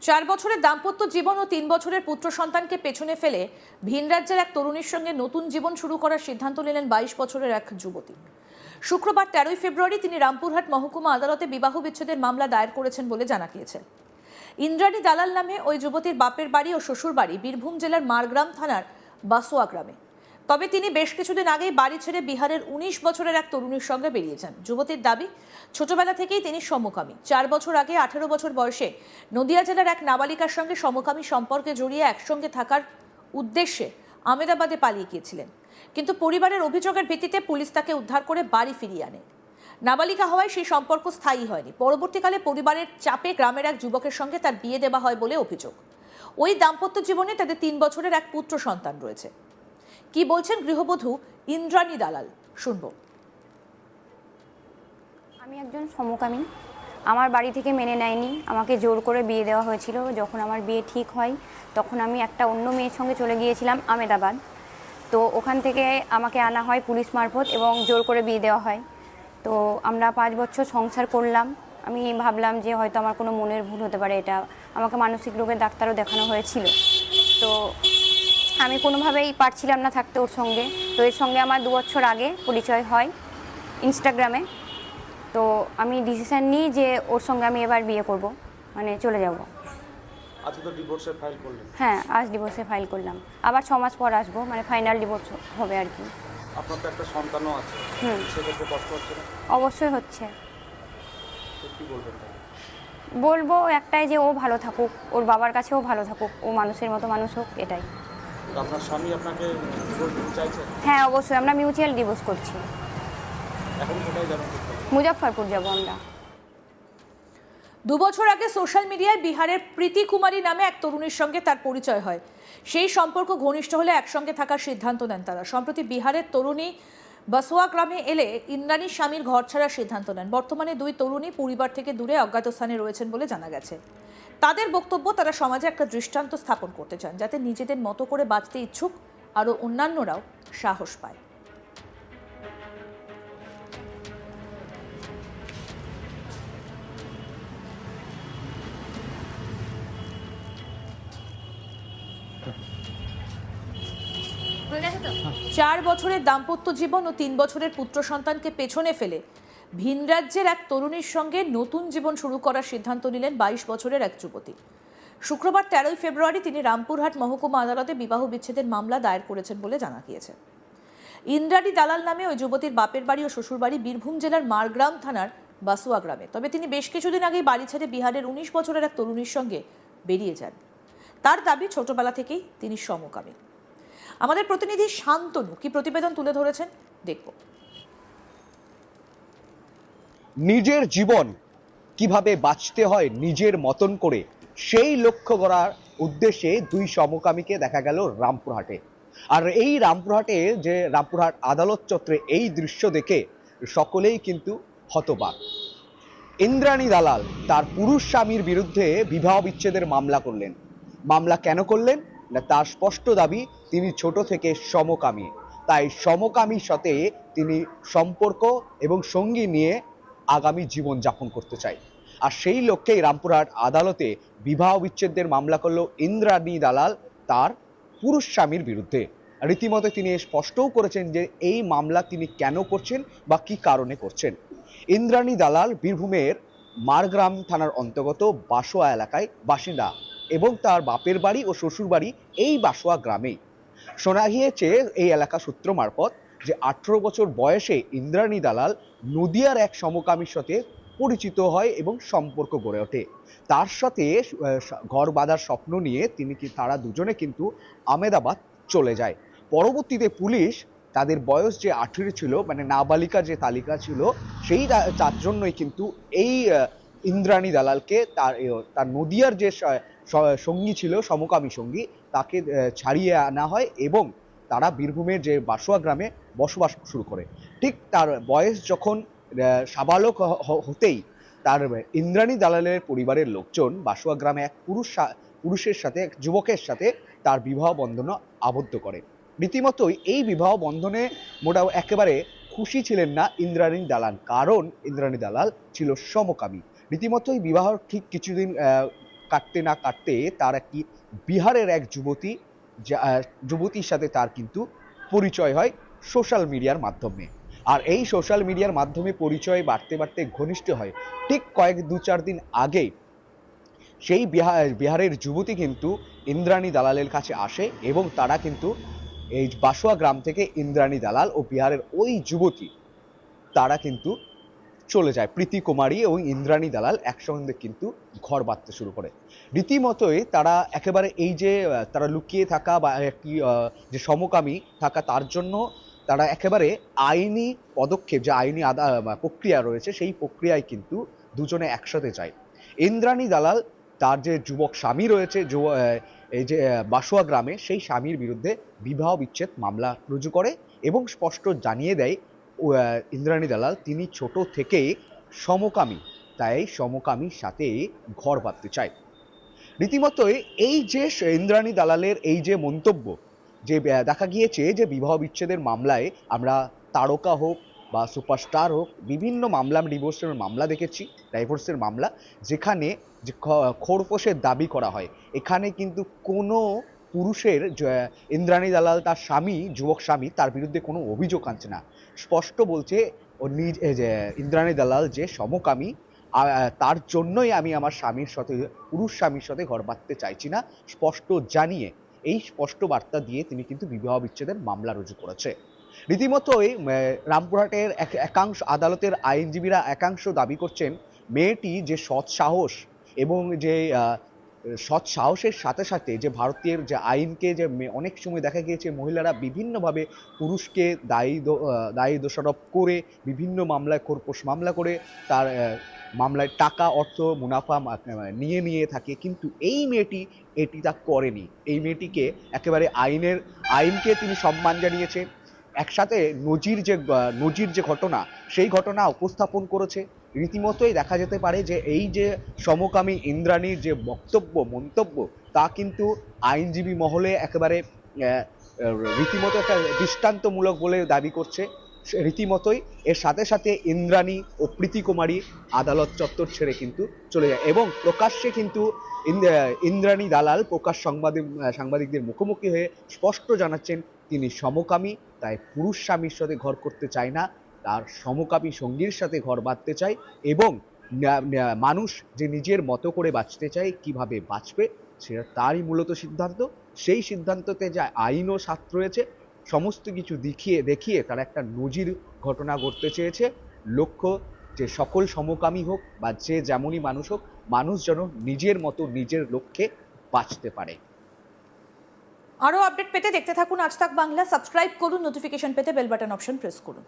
4 বছরের দাম্পত্য জীবন ও 3 বছরের পুত্র সন্তানকে পেছনে ফেলে ভিন রাজ্যের এক তরুণীর সঙ্গে নতুন জীবন শুরু করার সিদ্ধান্ত নিলেন 22 বছরের এক যুবতী। শুক্রবার 13 ফেব্রুয়ারি তিনি রামপুরহাট মহকুমা আদালতে বিবাহ বিচ্ছেদের মামলা দায়ের করেছেন বলে জানা গিয়েছে। ইন্দ্রাণী দালাল নামে ওই যুবতীর বাপের বাড়ি ও শ্বশুর বাড়ি বীরভূম জেলার মারগ্রাম থানার বাসোয়া গ্রামে। তবে তিনি বেশ কিছুদিন আগেই বাড়ি ছেড়ে বিহারের 19 বছরের এক তরুণীর সঙ্গে বেরিয়ে যান। যুবতীর দাবি, ছোটবেলা থেকেই তিনি সমকামী। 4 বছর আগে 18 বছর বয়সে নদিয়া জেলার এক নাবালিকার সঙ্গে সমকামী সম্পর্কে জড়িয়ে একসঙ্গে থাকার উদ্দেশ্যে আহমেদাবাদে পালিয়ে গিয়েছিলেন, কিন্তু পরিবারের অভিযোগের ভিত্তিতে পুলিশ তাকে উদ্ধার করে বাড়ি ফিরিয়ে আনে। নাবালিকা হওয়ায় সেই সম্পর্ক স্থায়ী হয়নি। পরবর্তীকালে পরিবারের চাপে গ্রামের এক যুবকের সঙ্গে তার বিয়ে দেওয়া হয় বলে অভিযোগ। ওই দাম্পত্য জীবনে তাদের 3 বছরের এক পুত্র সন্তান রয়েছে। কি বলছেন গৃহবধূ ইন্দ্রাণী দালাল, শুনবো। আমি একজন সমকামী। আমার বাড়ি থেকে মেনে নেয়নি, আমাকে জোর করে বিয়ে দেওয়া হয়েছিল। যখন আমার বিয়ে ঠিক হয় তখন আমি একটা অন্য মেয়ের সঙ্গে চলে গিয়েছিলাম আহমেদাবাদ। তো ওখান থেকে আমাকে আনা হয় পুলিশ মারফত এবং জোর করে বিয়ে দেওয়া হয়। তো আমরা 5 বছর সংসার করলাম। আমি ভাবলাম যে হয়তো আমার কোনো মনের ভুল হতে পারে, এটা আমাকে মানসিক রোগের ডাক্তারও দেখানো হয়েছিল। তো আমি কোনোভাবেই পারছিলাম না থাকতে ওর সঙ্গে। তো এর সঙ্গে আমার 2 বছর আগে পরিচয় হয় ইনস্টাগ্রামে। তো আমি ডিসিশন নিই যে ওর সঙ্গে আমি এবার বিয়ে করব, মানে চলে যাব। আজ তো ডিভোর্সের ফাইল করলেন? হ্যাঁ, আজ ডিভোর্সে ফাইল করলাম। আবার 6 মাস পর আসবো, মানে ফাইনাল ডিভোর্স হবে আর কি। আপনার তো একটা সন্তানও আছে, সেক্ষেত্রে কষ্ট হচ্ছে না? অবশ্যই হচ্ছে। তো কি বলবেন? বলবো একটাই, যে ও ভালো থাকুক, ওর বাবার কাছেও ভালো থাকুক, ও মানুষের মতো মানুষ হোক, এটাই। আপনার স্বামী আপনাকে ডিভোর্স দিতে চাইছে? হ্যাঁ, অবশ্যই। আমরা মিউচুয়াল ডিভোর্স করছি। এখন কোথায় যাবেন? মুজফ্ফরপুর যাব আমরা। 2 বছর আগে সোশ্যাল মিডিয়ায় বিহারের প্রীতি কুমারী নামে এক তরুণীর সঙ্গে তার পরিচয় হয়। সেই সম্পর্ক ঘনিষ্ঠ হলে একসঙ্গে থাকার সিদ্ধান্ত নেন তারা। সম্প্রতি বিহারের তরুণী বাসোয়া গ্রামে এলে ইন্দ্রাণীর স্বামীর ঘর ছাড়ার সিদ্ধান্ত নেন। বর্তমানে 2 তরুণী পরিবার থেকে দূরে অজ্ঞাত স্থানে রয়েছেন বলে জানা গেছে। তাদের বক্তব্য, তারা সমাজে একটা দৃষ্টান্ত স্থাপন করতে চান, যাতে নিজেদের মতো করে বাঁচতে ইচ্ছুক আরও অন্যান্যরাও সাহস পায়। চার বছরের দাম্পত্য জীবন ও 3 বছরের পুত্র সন্তানকে পেছনে ফেলে ভিন রাজ্যের এক তরুণীর সঙ্গে নতুন জীবন শুরু করার সিদ্ধান্ত নিলেন 22 বছরের এক যুবতী। শুক্রবার 13 ফেব্রুয়ারি তিনি রামপুরহাট মহকুমা আদালতে বিবাহ বিচ্ছেদের মামলা দায়ের করেছেন বলে জানা গিয়েছে। ইন্দ্রাণী দালাল নামে ওই যুবতীর বাপের বাড়ি ও শ্বশুর বাড়ি বীরভূম জেলার মারগ্রাম থানার বাসুয়া গ্রামে। তবে তিনি বেশ কিছুদিন আগেই বাড়ি ছেড়ে বিহারের 19 বছরের এক তরুণীর সঙ্গে বেরিয়ে যান। তার দাবি, ছোটবেলা থেকেই তিনি সমকামী। আমাদের প্রতিনিধি শান্তনু কি প্রতিবেদন তুলে ধরেছেন, দেখব। নিজের জীবন কিভাবে বাঁচতে হয় নিজের মতন করে, সেই লক্ষ্য করার উদ্দেশ্যে 2 সমকামীকে দেখা গেল রামপুরহাটে। আর এই রামপুরহাটে যে রামপুরহাট আদালত চত্বরে এই দৃশ্য দেখে সকলেই কিন্তু হতবাক। ইন্দ্রাণী দালাল তার পুরুষ স্বামীর বিরুদ্ধে বিবাহ বিচ্ছেদের মামলা করলেন। মামলা কেন করলেন না, তার স্পষ্ট দাবি তিনি ছোট থেকে সমকামী, তাই সমকামীর সাথে তিনি সম্পর্ক এবং সঙ্গী নিয়ে আগামী জীবন যাপন করতে চাই। আর সেই লক্ষ্যেই রামপুরহাট আদালতে বিবাহ বিচ্ছেদের মামলা করল ইন্দ্রাণী দালাল তার পুরুষ স্বামীর বিরুদ্ধে। রীতিমতো তিনি স্পষ্টও করেছেন যে এই মামলা তিনি কেন করছেন বা কি কারণে করছেন। ইন্দ্রাণী দালাল বীরভূমের মারগ্রাম থানার অন্তর্গত বাসোয়া এলাকায় বাসিন্দা এবং তার বাপের বাড়ি ও শ্বশুর বাড়ি এই বাসোয়া গ্রামেই। শোনা গিয়েছে এই এলাকা সূত্র মারফত যে 18 বছর বয়সে ইন্দ্রাণী দালাল নদিয়ার এক সমকামীর সাথে পরিচিত হয় এবং সম্পর্ক গড়ে ওঠে। তার সাথে ঘর বাঁধার স্বপ্ন নিয়ে তারা দুজনে কিন্তু আহমেদাবাদ চলে যায়। পরবর্তীতে পুলিশ তাদের বয়স যে 18 ছিল, মানে নাবালিকা যে তালিকা ছিল, সেই তার জন্যই কিন্তু এই ইন্দ্রাণী দালালকে তার নদিয়ার যে সঙ্গী ছিল, সমকামী সঙ্গী, তাকে ছাড়িয়ে আনা হয় এবং তারা বীরভূমের যে বাসোয়া গ্রামে বসবাস শুরু করে। ঠিক তার বয়স যখন সাবালক হতেই তার ইন্দ্রাণী দালালের পরিবারের লোকজন বাসোয়া গ্রামে এক পুরুষের সাথে, এক যুবকের সাথে তার বিবাহ বন্ধনে আবদ্ধ করে। রীতিমতোই এই বিবাহ বন্ধনে একেবারে খুশি ছিলেন না ইন্দ্রাণী দালাল, কারণ ইন্দ্রাণী দালাল ছিল সমকামী। রীতিমতোই বিবাহর ঠিক কিছুদিন কাটতে না কাটতে তার একটি বিহারের এক যুবতীর সাথে তার কিন্তু পরিচয় হয় সোশ্যাল মিডিয়ার মাধ্যমে। আর এই সোশ্যাল মিডিয়ার মাধ্যমে পরিচয় বাড়তে বাড়তে ঘনিষ্ঠ হয়। ঠিক দু চার দিন আগে সেই বিহারের যুবতী কিন্তু ইন্দ্রাণী দালালের কাছে আসে এবং তারা কিন্তু এই বাসুয়া গ্রাম থেকে ইন্দ্রাণী দালাল ও বিহারের ওই যুবতী তারা কিন্তু চলে যায়। প্রীতি কুমারী এবং ইন্দ্রাণী দালাল একসঙ্গে কিন্তু ঘর বাঁধতে শুরু করে। রীতিমতোই তারা একেবারে এই যে তারা লুকিয়ে থাকা বা একটি যে সমকামী থাকা তার জন্য তারা একেবারে আইনি পদক্ষেপ, যে আইনি প্রক্রিয়া রয়েছে সেই প্রক্রিয়ায় কিন্তু দুজনে একসাথে যায়। ইন্দ্রাণী দালাল তার যে যুবক স্বামী রয়েছে এই যে বাসুয়া গ্রামে, সেই স্বামীর বিরুদ্ধে বিবাহ বিচ্ছেদ মামলা রুজু করে এবং স্পষ্ট জানিয়ে দেয় ইন্দ্রাণী দালাল তিনি ছোট থেকেই সমকামী, তাই সমকামীর সাথে ঘর বাঁধতে চায়। রীতিমতোই এই যে ইন্দ্রাণী দালালের এই যে মন্তব্য, যে দেখা গিয়েছে যে বিবাহ বিচ্ছেদের মামলায় আমরা তারকা হোক বা সুপারস্টার হোক বিভিন্ন মামলা, ডাইভোর্সের মামলা যেখানে যে খোরপোশের দাবি করা হয়, এখানে কিন্তু কোনো পুরুষের ইন্দ্রাণী দালাল তার স্বামী, যুবক স্বামী, তার বিরুদ্ধে কোনো অভিযোগ আনছে না। স্পষ্ট বলছে ও যে ইন্দ্রাণী দালাল যে সমকামী, তার জন্যই আমি আমার স্বামীর সাথে, পুরুষ স্বামীর সাথে ঘর বাঁধতে চাইছি না, স্পষ্ট জানিয়ে এই স্পষ্ট বার্তা দিয়ে তিনি কিন্তু বিবাহ বিচ্ছেদের মামলা রুজু করেছে। রীতিমতোই রামপুরহাটের একাংশ আদালতের আইনজীবীরা একাংশ দাবি করছেন মেয়েটি যে সৎ সাহস এবং যে সৎ সাহসের সাথে সাথে যে ভারতীয় যে আইনকে যে অনেক সময় দেখা গিয়েছে মহিলারা বিভিন্নভাবে পুরুষকে দায়ী দোষারোপ করে বিভিন্ন মামলায় খোরপোশ মামলা করে তার মামলায় টাকা অর্থ মুনাফা নিয়ে থাকে, কিন্তু এই মেয়েটি এটি তা করেনি। এই মেয়েটিকে একেবারে আইনকে তিনি সম্মান জানিয়েছে, একসাথে নজির যে ঘটনা সেই ঘটনা উপস্থাপন করেছে। রীতিমতোই দেখা যেতে পারে যে এই যে সমকামী ইন্দ্রাণীর যে মন্তব্য তা কিন্তু আইনজীবী মহলে একেবারে রীতিমতো একটা দৃষ্টান্তমূলক বলে দাবি করছে। রীতিমতোই এর সাথে সাথে ইন্দ্রাণী ও প্রীতি কুমারী আদালত চত্বর ছেড়ে কিন্তু চলে যায় এবং প্রকাশ্যে কিন্তু ইন্দ্রাণী দালাল সাংবাদিকদের মুখোমুখি হয়ে স্পষ্ট জানাচ্ছেন তিনি সমকামী, তাই পুরুষ স্বামীর সাথে ঘর করতে চায় না, তার সমকামী সঙ্গীর সাথে ঘর বাঁধতে চায় এবং মানুষ যে নিজের মতো করে বাঁচতে চায়, কিভাবে বাঁচবে সেটা তারই মূলত সিদ্ধান্ত। সেই সিদ্ধান্ততে যা আইন ও সাথ রয়েছে সমস্ত কিছু দেখিয়ে তারা একটা নজির ঘটনা ঘটতে চেয়েছে। লক্ষ্য যে সকল সমকামী হোক বা যে যেমনই মানুষ হোক, মানুষ যেন নিজের মতো নিজের লক্ষ্যে বাঁচতে পারে। আরও আপডেট পেতে দেখতে থাকুন আজ তাক বাংলা, সাবস্ক্রাইব করুন, নোটিফিকেশন পেতে বেল বাটন অপশন প্রেস করুন।